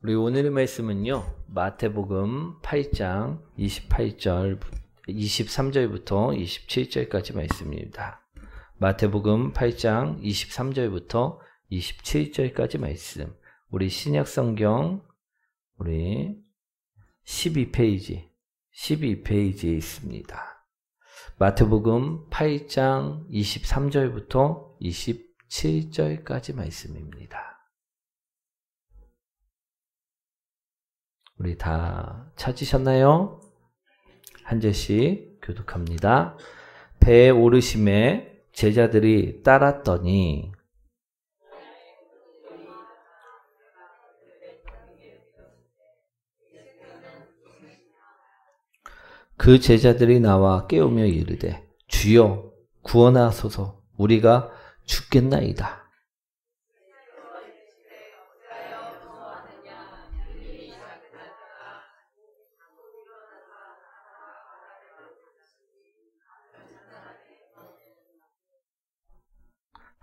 우리 오늘의 말씀은요, 마태복음 8장 23절부터 27절까지 말씀입니다. 마태복음 8장 23절부터 27절까지 말씀. 우리 신약성경 우리 12페이지에 있습니다. 마태복음 8장 23절부터 27절까지 말씀입니다. 우리 다 찾으셨나요? 한 절씩 교독합니다. 배에 오르심에 제자들이 따랐더니 그 제자들이 나와 깨우며 이르되 주여 구원하소서 우리가 죽겠나이다.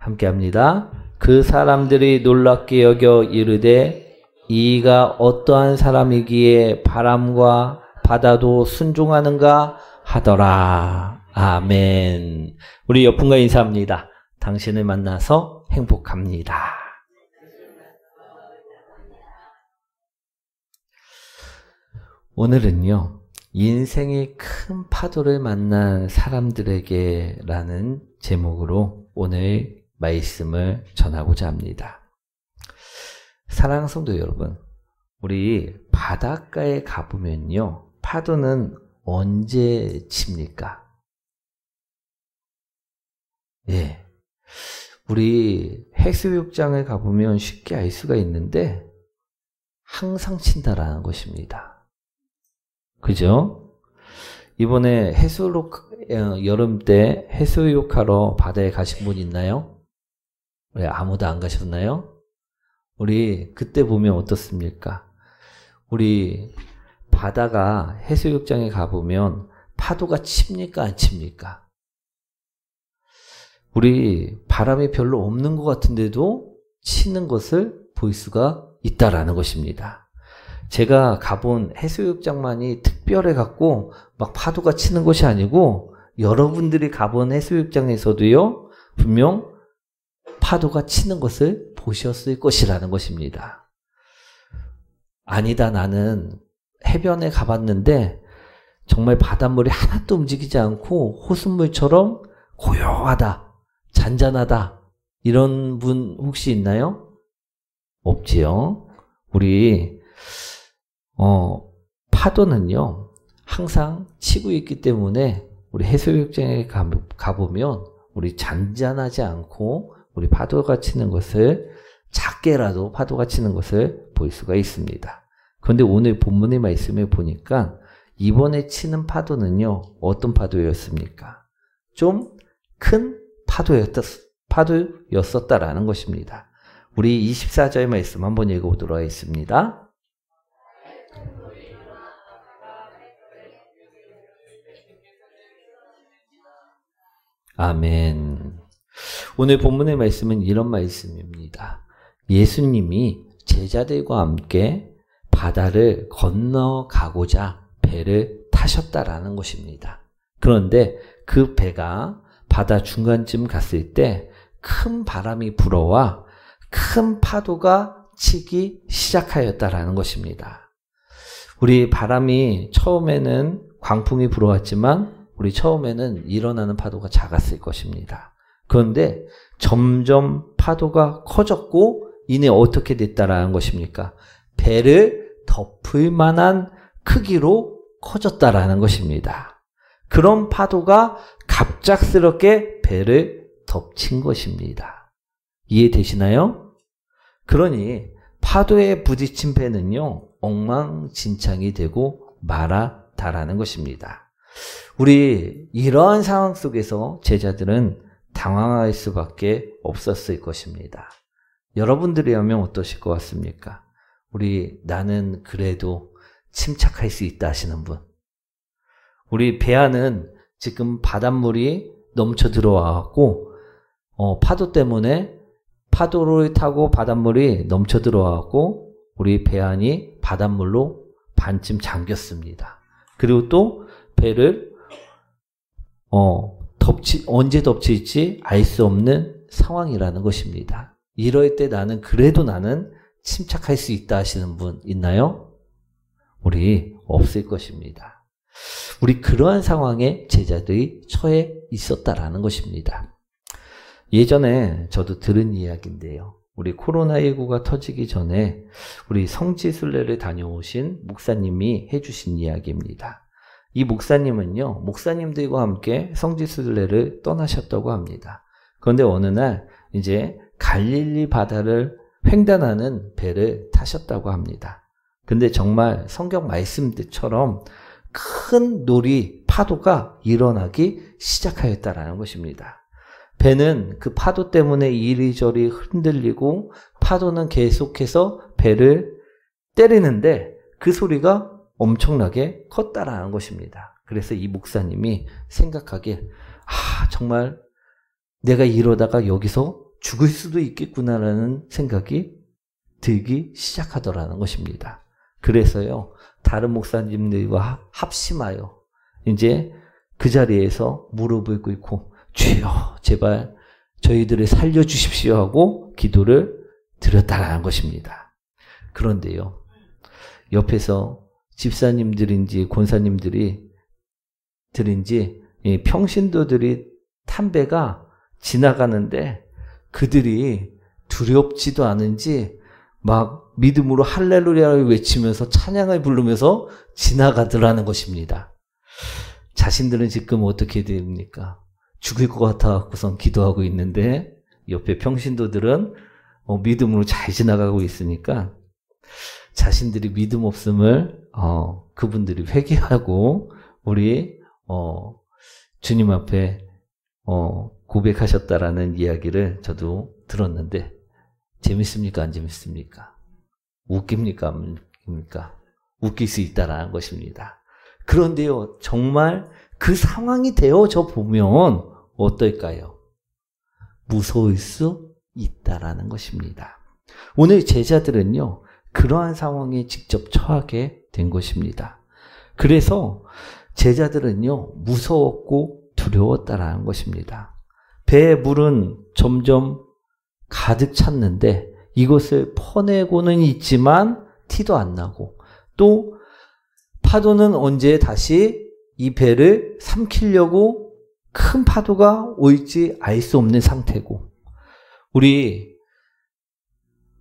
함께합니다. 그 사람들이 놀랍게 여겨 이르되 이가 어떠한 사람이기에 바람과 바다도 순종하는가 하더라. 아멘. 우리 옆분과 인사합니다. 당신을 만나서 행복합니다. 오늘은요, 인생의 큰 파도를 만난 사람들에게 라는 제목으로 오늘 말씀을 전하고자 합니다. 사랑하는 성도 여러분, 우리 바닷가에 가보면요, 파도는 언제 칩니까? 예. 우리 해수욕장에 가보면 쉽게 알 수가 있는데 항상 친다라는 것입니다. 그죠? 이번에 여름 때 해수욕하러 바다에 가신 분 있나요? 왜 아무도 안 가셨나요? 우리 그때 보면 어떻습니까? 우리 바다가 해수욕장에 가보면 파도가 칩니까 안 칩니까? 우리 바람이 별로 없는 것 같은데도 치는 것을 볼 수가 있다라는 것입니다. 제가 가본 해수욕장만이 특별해 갖고 막 파도가 치는 것이 아니고 여러분들이 가본 해수욕장에서도요 분명 파도가 치는 것을 보셨을 것이라는 것입니다. 아니다, 나는 해변에 가봤는데 정말 바닷물이 하나도 움직이지 않고 호숫물처럼 고요하다, 잔잔하다, 이런 분 혹시 있나요? 없지요. 우리 파도는요 항상 치고 있기 때문에 우리 해수욕장에 가보면 우리 잔잔하지 않고 우리 파도가 치는 것을, 작게라도 파도가 치는 것을 볼 수가 있습니다. 그런데 오늘 본문의 말씀을 보니까 이번에 치는 파도는요 어떤 파도였습니까? 좀 큰 파도였었다라는 것입니다. 우리 24절 말씀 한번 읽어보도록 하겠습니다. 아멘. 오늘 본문의 말씀은 이런 말씀입니다. 예수님이 제자들과 함께 바다를 건너가고자 배를 타셨다라는 것입니다. 그런데 그 배가 바다 중간쯤 갔을 때 큰 바람이 불어와 큰 파도가 치기 시작하였다라는 것입니다. 우리 바람이 처음에는 광풍이 불어왔지만 우리 처음에는 일어나는 파도가 작았을 것입니다. 그런데 점점 파도가 커졌고 이내 어떻게 됐다라는 것입니까? 배를 덮을 만한 크기로 커졌다라는 것입니다. 그런 파도가 갑작스럽게 배를 덮친 것입니다. 이해되시나요? 그러니 파도에 부딪힌 배는요 엉망진창이 되고 말았다라는 것입니다. 우리 이러한 상황 속에서 제자들은 당황할 수밖에 없었을 것입니다. 여러분들이라면 어떠실 것 같습니까? 나는 그래도 침착할 수 있다 하시는 분. 우리 배 안은 지금 바닷물이 넘쳐 들어와갖고 파도 때문에 파도를 타고 바닷물이 넘쳐 들어와갖고 우리 배 안이 바닷물로 반쯤 잠겼습니다. 그리고 또 배를 언제 덮칠지 알 수 없는 상황이라는 것입니다. 이럴 때 그래도 나는 침착할 수 있다 하시는 분 있나요? 우리 없을 것입니다. 우리 그러한 상황에 제자들이 처해 있었다라는 것입니다. 예전에 저도 들은 이야기인데요. 우리 코로나19가 터지기 전에 우리 성지순례를 다녀오신 목사님이 해주신 이야기입니다. 이 목사님은요, 목사님들과 함께 성지순례를 떠나셨다고 합니다. 그런데 어느 날 이제 갈릴리 바다를 횡단하는 배를 타셨다고 합니다. 근데 정말 성경 말씀처럼 큰 놀이, 파도가 일어나기 시작하였다라는 것입니다. 배는 그 파도 때문에 이리저리 흔들리고 파도는 계속해서 배를 때리는데 그 소리가 엄청나게 컸다라는 것입니다. 그래서 이 목사님이 생각하길 정말 내가 이러다가 여기서 죽을 수도 있겠구나라는 생각이 들기 시작하더라는 것입니다. 그래서요, 다른 목사님들과 합심하여 이제 그 자리에서 무릎을 꿇고 주여 제발 저희들을 살려주십시오 하고 기도를 드렸다라는 것입니다. 그런데요, 옆에서 집사님들인지 권사님들인지 평신도들이 탄 배가 지나가는데 그들이 두렵지도 않은지 막 믿음으로 할렐루야를 외치면서 찬양을 부르면서 지나가더라는 것입니다. 자신들은 지금 어떻게 됩니까? 죽을 것 같아서 기도하고 있는데 옆에 평신도들은 믿음으로 잘 지나가고 있으니까 자신들이 믿음 없음을 그분들이 회개하고 우리 주님 앞에 고백하셨다라는 이야기를 저도 들었는데 재밌습니까? 안 재밌습니까? 웃깁니까? 안 웃깁니까? 웃길 수 있다라는 것입니다. 그런데요, 정말 그 상황이 되어져 보면 어떨까요? 무서울 수 있다라는 것입니다. 오늘 제자들은요, 그러한 상황에 직접 처하게 된 것입니다. 그래서 제자들은요, 무서웠고 두려웠다라는 것입니다. 배의 물은 점점 가득 찼는데 이것을 퍼내고는 있지만 티도 안 나고 또 파도는 언제 다시 이 배를 삼키려고 큰 파도가 올지 알 수 없는 상태고 우리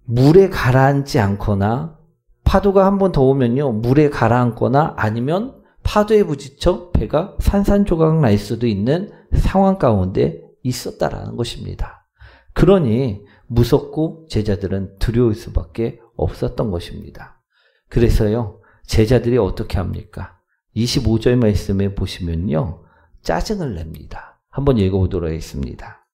물에 가라앉지 않거나 파도가 한 번 더 오면요 물에 가라앉거나 아니면 파도에 부딪혀 배가 산산조각 날 수도 있는 상황 가운데 있었다라는 것입니다. 그러니 무섭고 제자들은 두려울 수밖에 없었던 것입니다. 그래서요 제자들이 어떻게 합니까? 25절 말씀에 보시면요 짜증을 냅니다. 한번 읽어보도록 하겠습니다.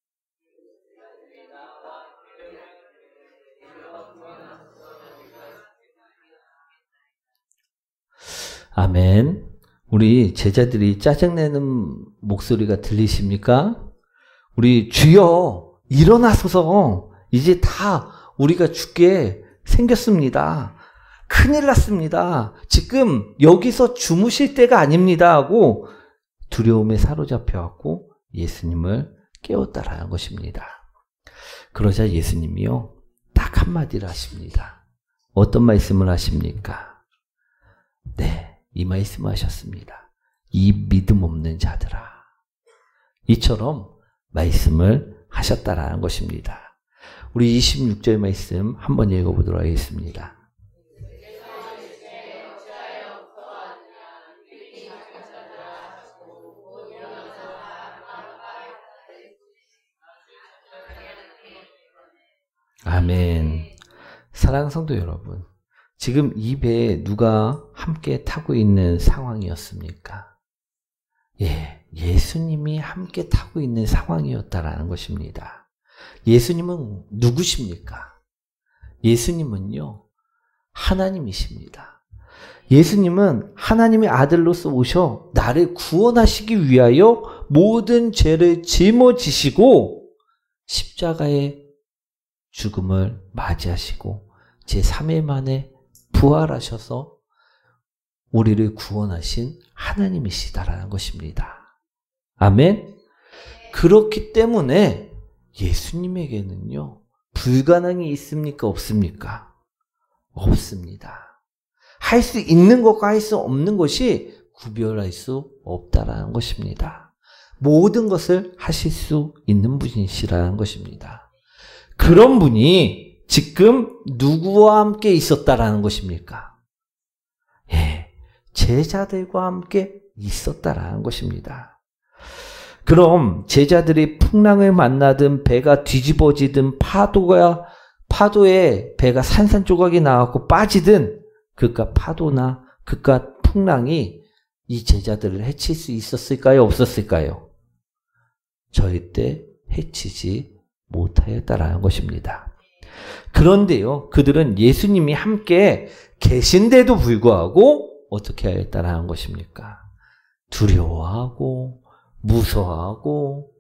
아멘. 우리 제자들이 짜증내는 목소리가 들리십니까? 우리 주여 일어나소서 이제 다 우리가 죽게 생겼습니다. 큰일 났습니다. 지금 여기서 주무실 때가 아닙니다 하고 두려움에 사로잡혀갖고 예수님을 깨웠다라는 것입니다. 그러자 예수님이요 딱 한마디를 하십니다. 어떤 말씀을 하십니까? 네, 이 말씀을 하셨습니다. 이 믿음 없는 자들아. 이처럼 말씀을 하셨다라는 것입니다. 우리 26절 말씀 한번 읽어보도록 하겠습니다. 아멘. 사랑하는 성도 여러분, 지금 이 배에 누가 함께 타고 있는 상황이었습니까? 예수님이 함께 타고 있는 상황이었다라는 것입니다. 예수님은 누구십니까? 예수님은요, 하나님이십니다. 예수님은 하나님의 아들로서 오셔 나를 구원하시기 위하여 모든 죄를 짊어지시고 십자가의 죽음을 맞이하시고 제3일 만에 부활하셔서 우리를 구원하신 하나님이시다라는 것입니다. 아멘. 그렇기 때문에 예수님에게는요, 불가능이 있습니까? 없습니까? 없습니다. 할 수 있는 것과 할 수 없는 것이 구별할 수 없다라는 것입니다. 모든 것을 하실 수 있는 분이시라는 것입니다. 그런 분이 지금 누구와 함께 있었다라는 것입니까? 예, 제자들과 함께 있었다라는 것입니다. 그럼 제자들이 풍랑을 만나든 배가 뒤집어지든 파도에 배가 산산조각이 나갖고 빠지든 그깟 파도나 그깟 풍랑이 이 제자들을 해칠 수 있었을까요? 없었을까요? 절대 해치지 못하였다라는 것입니다. 그런데요, 그들은 예수님이 함께 계신데도 불구하고 어떻게 하였다라는 것입니까? 두려워하고 무서워하고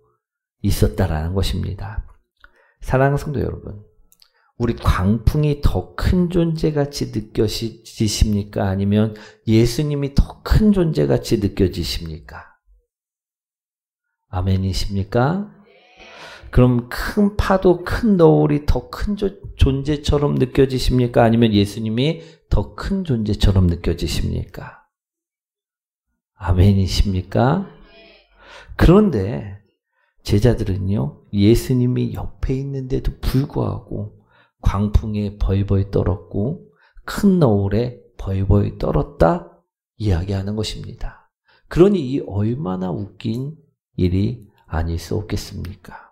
있었다라는 것입니다. 사랑하는 성도 여러분, 우리 광풍이 더 큰 존재같이 느껴지십니까? 아니면 예수님이 더 큰 존재같이 느껴지십니까? 아멘이십니까? 그럼 큰 파도, 큰 너울이 더 큰 존재처럼 느껴지십니까? 아니면 예수님이 더 큰 존재처럼 느껴지십니까? 아멘이십니까? 그런데 제자들은요, 예수님이 옆에 있는데도 불구하고 광풍에 벌벌 떨었고 큰 너울에 벌벌 떨었다 이야기하는 것입니다. 그러니 이 얼마나 웃긴 일이 아닐 수 없겠습니까?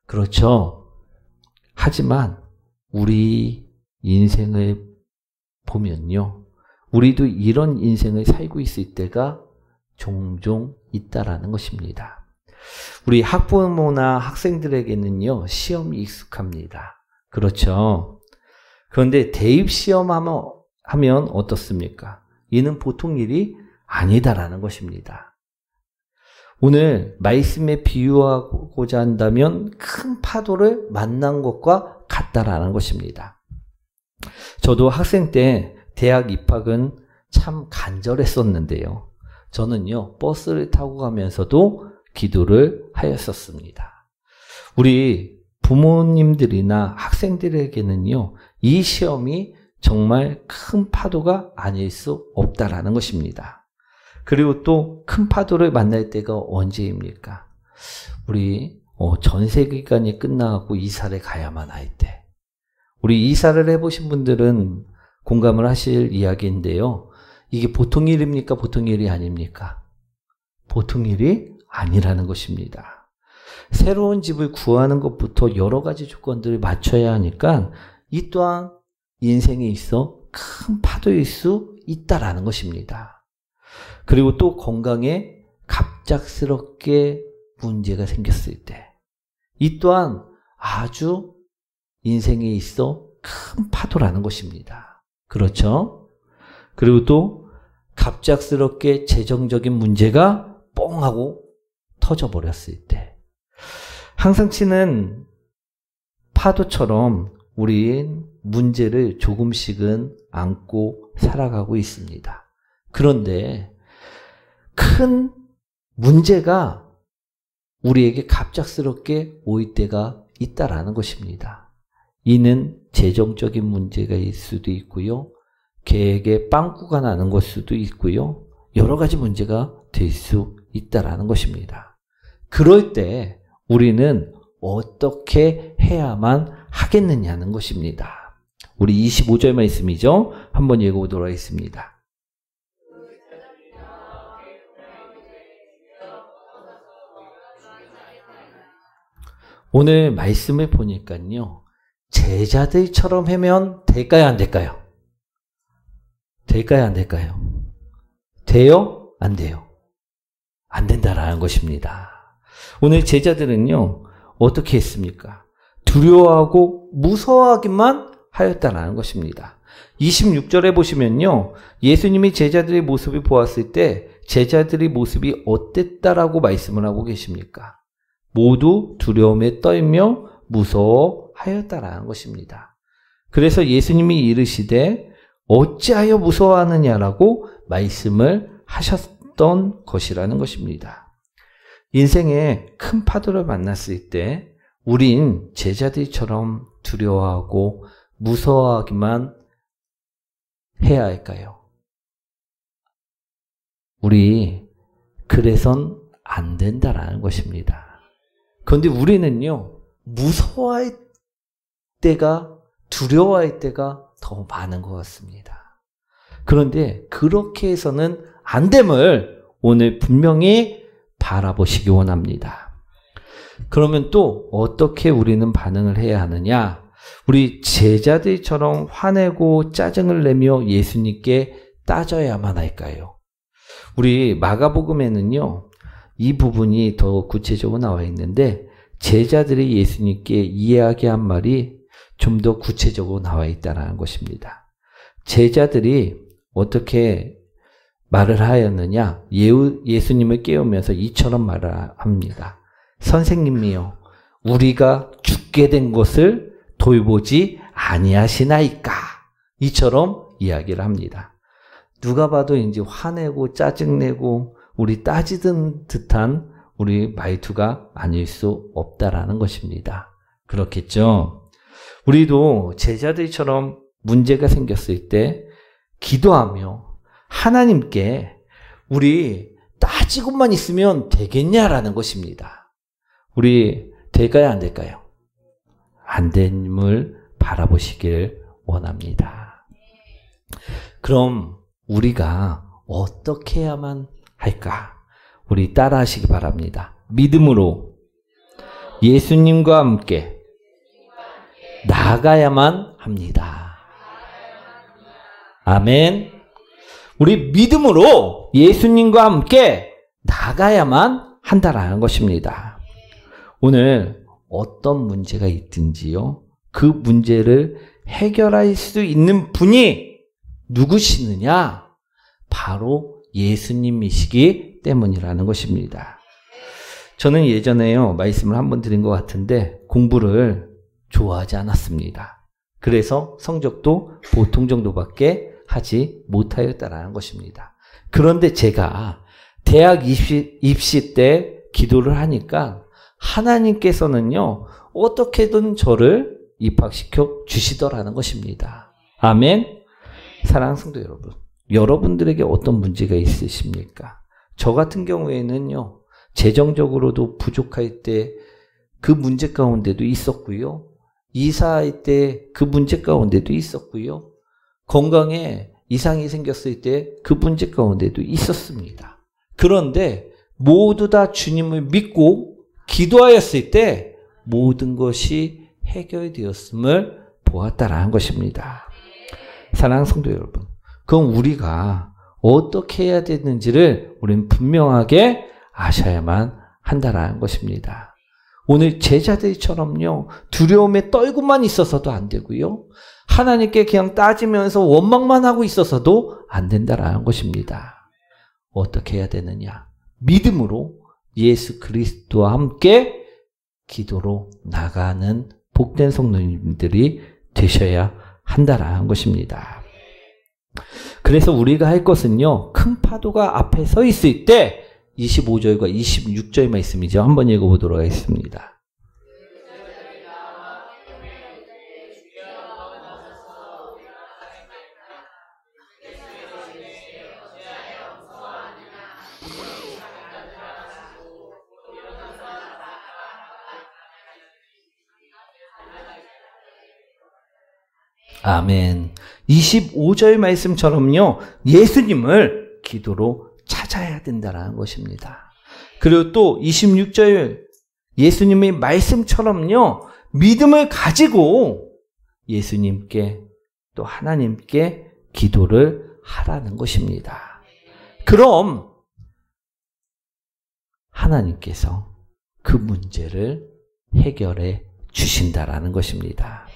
그렇죠. 하지만 우리 인생을 보면요, 우리도 이런 인생을 살고 있을 때가 종종 있다라는 것입니다. 우리 학부모나 학생들에게는요, 시험이 익숙합니다. 그렇죠. 그런데 대입시험 하면 어떻습니까? 이는 보통 일이 아니다라는 것입니다. 오늘 말씀에 비유하고자 한다면 큰 파도를 만난 것과 같다라는 것입니다. 저도 학생 때 대학 입학은 참 간절했었는데요. 저는요, 버스를 타고 가면서도 기도를 하였었습니다. 우리 부모님들이나 학생들에게는요, 이 시험이 정말 큰 파도가 아닐 수 없다라는 것입니다. 그리고 또 큰 파도를 만날 때가 언제입니까? 우리 전세기간이 끝나고 이사를 가야만 할 때. 우리 이사를 해보신 분들은 공감을 하실 이야기인데요. 이게 보통 일입니까? 보통 일이 아닙니까? 보통 일이 아니라는 것입니다. 새로운 집을 구하는 것부터 여러 가지 조건들을 맞춰야 하니까 이 또한 인생에 있어 큰 파도일 수 있다라는 것입니다. 그리고 또 건강에 갑작스럽게 문제가 생겼을 때, 이 또한 아주 인생에 있어 큰 파도라는 것입니다. 그렇죠? 그리고 또 갑작스럽게 재정적인 문제가 뻥 하고 터져버렸을 때, 항상 치는 파도처럼 우린 문제를 조금씩은 안고 살아가고 있습니다. 그런데 큰 문제가 우리에게 갑작스럽게 올 때가 있다라는 것입니다. 이는 재정적인 문제가 있을 수도 있고요. 계획에 빵꾸가 나는 것 수도 있고요. 여러 가지 문제가 될 수 있다라는 것입니다. 그럴 때 우리는 어떻게 해야만 하겠느냐는 것입니다. 우리 25절 말씀이죠. 한번 읽어보도록 하겠습니다. 오늘 말씀을 보니까요, 제자들처럼 하면 될까요? 안 될까요? 될까요? 안 될까요? 돼요? 안 돼요? 안 된다라는 것입니다. 오늘 제자들은요, 어떻게 했습니까? 두려워하고 무서워하기만 하였다라는 것입니다. 26절에 보시면요, 예수님이 제자들의 모습을 보았을 때 제자들의 모습이 어땠다라고 말씀을 하고 계십니까? 모두 두려움에 떨며 무서워하였다라는 것입니다. 그래서 예수님이 이르시되 어찌하여 무서워하느냐라고 말씀을 하셨던 것이라는 것입니다. 인생에 큰 파도를 만났을 때 우린 제자들처럼 두려워하고 무서워하기만 해야 할까요? 우리 그래선 안 된다라는 것입니다. 그런데 우리는요, 무서워할 때가, 두려워할 때가 더 많은 것 같습니다. 그런데 그렇게 해서는 안 됨을 오늘 분명히 바라보시기 원합니다. 그러면 또 어떻게 우리는 반응을 해야 하느냐? 우리 제자들처럼 화내고 짜증을 내며 예수님께 따져야만 할까요? 우리 마가복음에는요, 이 부분이 더 구체적으로 나와 있는데 제자들이 예수님께 이야기한 말이 좀 더 구체적으로 나와 있다는 것입니다. 제자들이 어떻게 말을 하였느냐? 예수님을 깨우면서 이처럼 말을 합니다. 선생님이요, 우리가 죽게 된 것을 돌보지 아니하시나이까? 이처럼 이야기를 합니다. 누가 봐도 이제 화내고 짜증내고 우리 따지던 듯한 우리 말투가 아닐 수 없다라는 것입니다. 그렇겠죠? 우리도 제자들처럼 문제가 생겼을 때 기도하며 하나님께 우리 따지고만 있으면 되겠냐라는 것입니다. 우리 될까요, 안 될까요? 안 됨을 바라보시길 원합니다. 그럼 우리가 어떻게 해야만 할까? 우리 따라하시기 바랍니다. 믿음으로 예수님과 함께 나아가야만 합니다. 아멘. 우리 믿음으로 예수님과 함께 나가야만 한다라는 것입니다. 오늘 어떤 문제가 있든지요, 그 문제를 해결할 수 있는 분이 누구시느냐? 바로 예수님이시기 때문이라는 것입니다. 저는 예전에요, 말씀을 한번 드린 것 같은데 공부를 좋아하지 않았습니다. 그래서 성적도 보통 정도밖에 하지 못하였다라는 것입니다. 그런데 제가 대학 입시 때 기도를 하니까 하나님께서는요, 어떻게든 저를 입학시켜 주시더라는 것입니다. 아멘. 사랑하는 성도 여러분, 여러분들에게 어떤 문제가 있으십니까? 저 같은 경우에는요, 재정적으로도 부족할 때 그 문제 가운데도 있었고요, 이사할 때 그 문제 가운데도 있었고요, 건강에 이상이 생겼을 때 그 문제 가운데도 있었습니다. 그런데 모두 다 주님을 믿고 기도하였을 때 모든 것이 해결되었음을 보았다라는 것입니다. 사랑하는 성도 여러분, 그럼 우리가 어떻게 해야 되는지를 우리는 분명하게 아셔야만 한다라는 것입니다. 오늘 제자들처럼요, 두려움에 떨고만 있어서도 안 되고요, 하나님께 그냥 따지면서 원망만 하고 있어서도 안 된다라는 것입니다. 어떻게 해야 되느냐? 믿음으로 예수 그리스도와 함께 기도로 나가는 복된 성도님들이 되셔야 한다라는 것입니다. 그래서 우리가 할 것은요, 큰 파도가 앞에 서 있을 때 25절과 26절 말씀이죠. 한번 읽어보도록 하겠습니다. 아멘. 25절 말씀처럼요, 예수님을 기도로 찾아야 된다는 것입니다. 그리고 또 26절 예수님의 말씀처럼요, 믿음을 가지고 예수님께 또 하나님께 기도를 하라는 것입니다. 그럼 하나님께서 그 문제를 해결해 주신다라는 것입니다.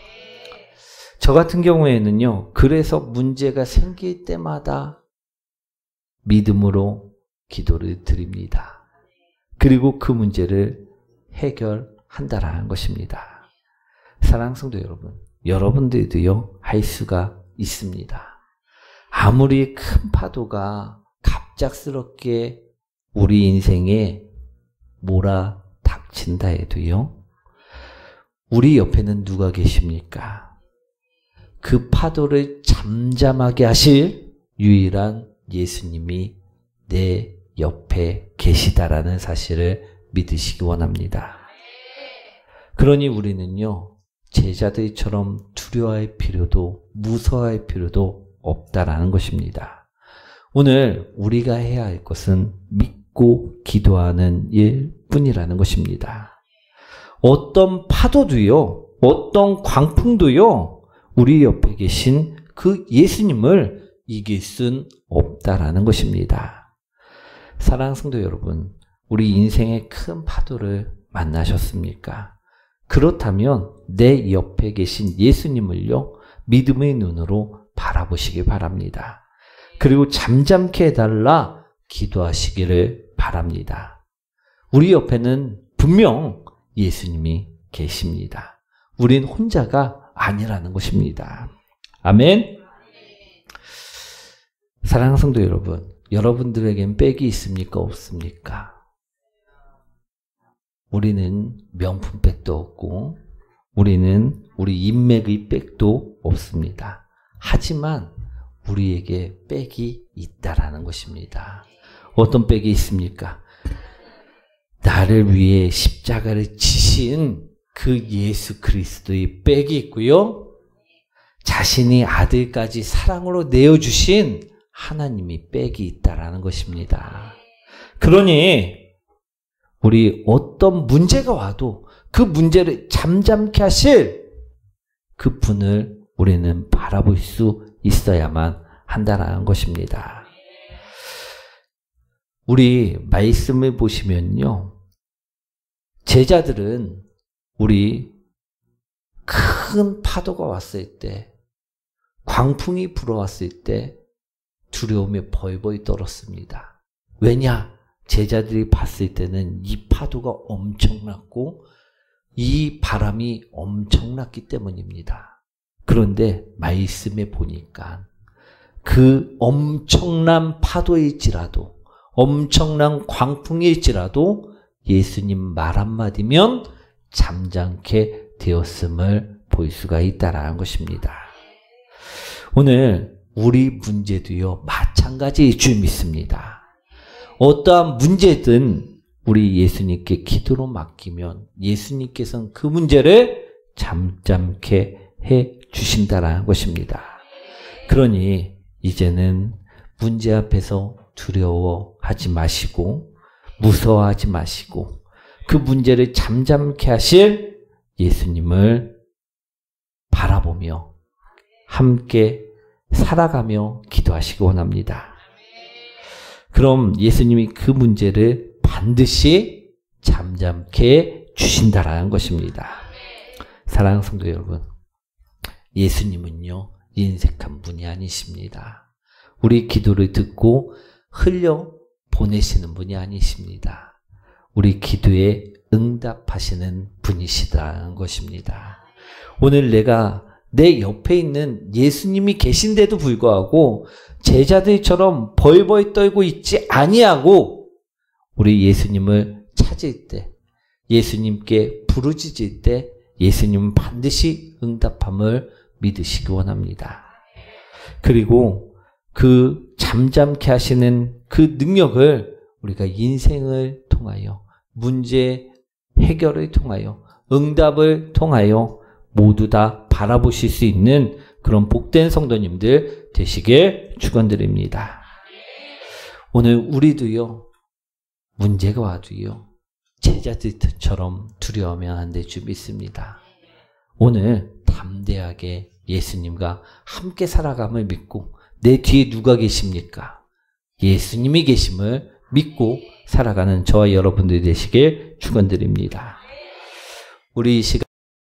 저 같은 경우에는요, 그래서 문제가 생길 때마다 믿음으로 기도를 드립니다. 그리고 그 문제를 해결한다라는 것입니다. 사랑하는 성도 여러분, 여러분들도요, 할 수가 있습니다. 아무리 큰 파도가 갑작스럽게 우리 인생에 몰아닥친다 해도요, 우리 옆에는 누가 계십니까? 그 파도를 잠잠하게 하실 유일한 예수님이 내 옆에 계시다라는 사실을 믿으시기 원합니다. 그러니 우리는요, 제자들처럼 두려워할 필요도 무서워할 필요도 없다라는 것입니다. 오늘 우리가 해야 할 것은 믿고 기도하는 일뿐이라는 것입니다. 어떤 파도도요, 어떤 광풍도요, 우리 옆에 계신 그 예수님을 이길 순 없다라는 것입니다. 사랑하는 성도 여러분, 우리 인생의 큰 파도를 만나셨습니까? 그렇다면 내 옆에 계신 예수님을요, 믿음의 눈으로 바라보시기 바랍니다. 그리고 잠잠케 해달라 기도하시기를 바랍니다. 우리 옆에는 분명 예수님이 계십니다. 우린 혼자가 아니라는 것입니다. 아멘. 사랑하는 성도 여러분, 여러분들에겐 백이 있습니까? 없습니까? 우리는 명품백도 없고 우리는 우리 인맥의 백도 없습니다. 하지만 우리에게 백이 있다라는 것입니다. 어떤 백이 있습니까? 나를 위해 십자가를 지신 그 예수 그리스도의 백이 있고요, 자신이 아들까지 사랑으로 내어주신 하나님이 백이 있다라는 것입니다. 그러니 우리 어떤 문제가 와도 그 문제를 잠잠케 하실 그 분을 우리는 바라볼 수 있어야만 한다는 것입니다. 우리 말씀을 보시면요, 제자들은 우리 큰 파도가 왔을 때, 광풍이 불어왔을 때 두려움에 벌벌 떨었습니다. 왜냐? 제자들이 봤을 때는 이 파도가 엄청났고 이 바람이 엄청났기 때문입니다. 그런데 말씀에 보니까 그 엄청난 파도일지라도, 엄청난 광풍일지라도 예수님 말 한마디면 잠잠케 되었음을 볼 수가 있다라는 것입니다. 오늘 우리 문제도요, 마찬가지일 줄 믿습니다. 어떠한 문제든 우리 예수님께 기도로 맡기면 예수님께서는 그 문제를 잠잠케 해 주신다라는 것입니다. 그러니 이제는 문제 앞에서 두려워하지 마시고 무서워하지 마시고 그 문제를 잠잠케 하실 예수님을 바라보며 함께 살아가며 기도하시기 원합니다. 그럼 예수님이 그 문제를 반드시 잠잠케 주신다라는 것입니다. 사랑하는 성도 여러분, 예수님은요, 인색한 분이 아니십니다. 우리 기도를 듣고 흘려 보내시는 분이 아니십니다. 우리 기도에 응답하시는 분이시다는 것입니다. 오늘 내가 내 옆에 있는 예수님이 계신데도 불구하고 제자들처럼 벌벌 떨고 있지 아니하고 우리 예수님을 찾을 때, 예수님께 부르짖을 때 예수님은 반드시 응답함을 믿으시기 원합니다. 그리고 그 잠잠케 하시는 그 능력을 우리가 인생을 통하여, 문제 해결을 통하여, 응답을 통하여 모두 다 바라보실 수 있는 그런 복된 성도님들 되시길 축원드립니다. 오늘 우리도요, 문제가 와도요, 제자들처럼 두려워하면 안 될 줄 믿습니다. 오늘 담대하게 예수님과 함께 살아감을 믿고, 내 뒤에 누가 계십니까? 예수님이 계심을 믿고 살아가는 저와 여러분들이 되시길 축원드립니다. 우리 이 시간